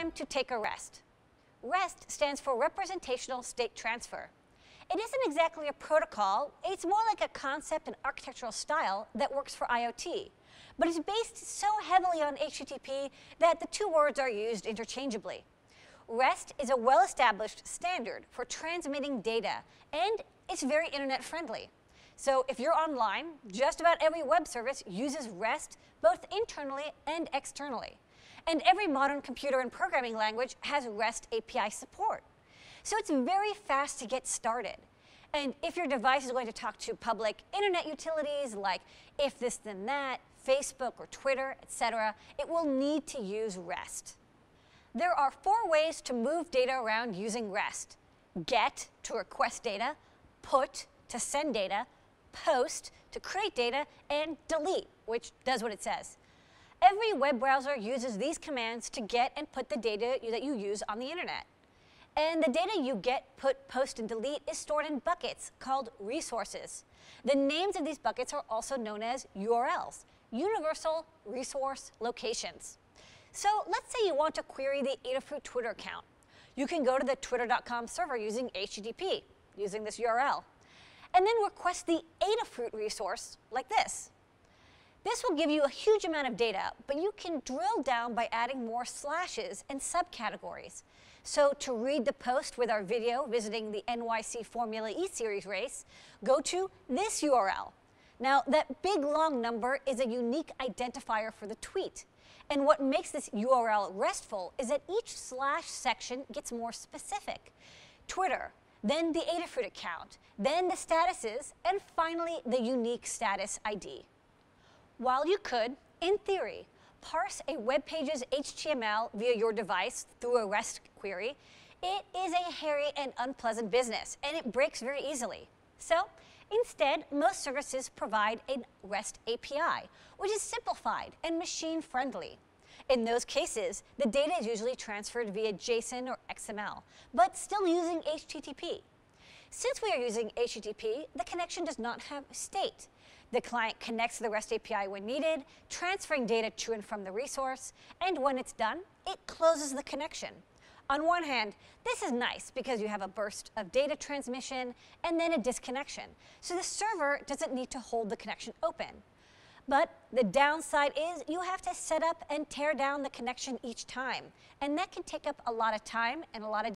time to take a rest. REST stands for Representational State Transfer. It isn't exactly a protocol, it's more like a concept and architectural style that works for IoT, but it's based so heavily on HTTP that the two words are used interchangeably. REST is a well-established standard for transmitting data, and it's very internet-friendly. So if you're online, just about every web service uses REST both internally and externally. And every modern computer and programming language has REST API support. So it's very fast to get started. And if your device is going to talk to public internet utilities like if this then that, Facebook or Twitter, etc., it will need to use REST. There are 4 ways to move data around using REST. Get, to request data, put, to send data, post, to create data, and delete, which does what it says. Every web browser uses these commands to get and put the data that you use on the internet. And the data you get, put, post, and delete is stored in buckets called resources. The names of these buckets are also known as URLs, Universal Resource Locations. So let's say you want to query the Adafruit Twitter account. You can go to the twitter.com server using HTTP, using this URL, and then request the Adafruit resource like this. This will give you a huge amount of data, but you can drill down by adding more slashes and subcategories. So to read the post with our video visiting the NYC Formula E Series race, go to this URL. Now, that big long number is a unique identifier for the tweet. And what makes this URL RESTful is that each slash section gets more specific. Twitter, then the Adafruit account, then the statuses, and finally the unique status ID. While you could, in theory, parse a web page's HTML via your device through a REST query, it is a hairy and unpleasant business, and it breaks very easily. So, instead, most services provide a REST API, which is simplified and machine-friendly. In those cases, the data is usually transferred via JSON or XML, but still using HTTP. Since we are using HTTP, the connection does not have state. The client connects to the REST API when needed, transferring data to and from the resource, and when it's done, it closes the connection. On one hand, this is nice because you have a burst of data transmission and then a disconnection, so the server doesn't need to hold the connection open. But the downside is you have to set up and tear down the connection each time, and that can take up a lot of time and a lot of